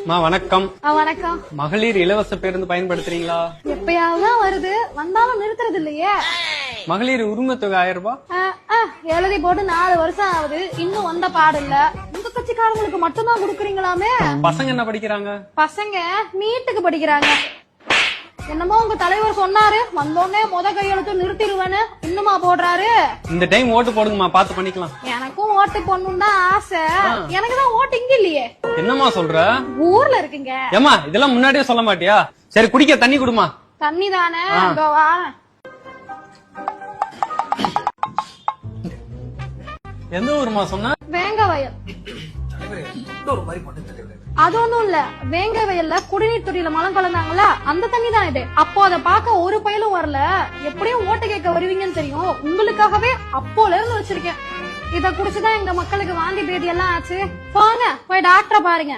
வணக்கம். வணக்கம். மகளிர் இலவச பேருந்து பயன்படுத்துறீங்களா? எப்பயாவது வருது, வந்தாலும் நிறுத்துறது இல்லையே. மகளிர் உரிமை தொகை 1000 ரூபாய் எழுதி போட்டு 4 வருஷம் ஆகுது, இன்னும் வந்த பாடு இல்ல. உங்க கட்சிக்காரங்களுக்கு மட்டும்தான் குடுக்குறீங்களாமே. பசங்க என்ன படிக்கிறாங்க? பசங்க நீட்டுக்கு படிக்கிறாங்க. என்னமோ உங்க தலைவர் சொன்னாரு, வந்தோடனே கையெழுத்து நிறுத்திடுவேன்னு, இன்னுமா போடுறாரு? இந்த டைம் ஓட்டு போடுங்கம்மா, பாத்து பண்ணிக்கலாம். எனக்கும் ஓட்டு போடணும் தான் ஆசை. எனக்கு தான் ஓட்டு இங்க இல்லையே. என்னம்மா சொல்ற? ஊர்ல இருக்குங்க. ஏமா இதெல்லாம் முன்னாடியே சொல்ல மாட்டியா? சரி குடிக்க தண்ணி குடுமா. தண்ணி தானே. எந்த ஊருமா சொன்ன? வேங்கவயல். அது ஒண்ணும் இல்ல, வேங்க வயல்ல குடிநீர் துறையில மலம் கலந்தாங்கல்ல, அந்த தண்ணி தான் இது. அப்போ அதை பார்க்க ஒரு பயலும் வரல. எப்படியும் ஓட்டு கேட்க வருவீங்கன்னு தெரியும், உங்களுக்காகவே அப்போல இருந்து வச்சிருக்கேன். இத குடிச்சுதான் எங்க மக்களுக்கு வாந்தி பேதி எல்லாம் ஆச்சு. போங்க போய் டாக்டரை பாருங்க.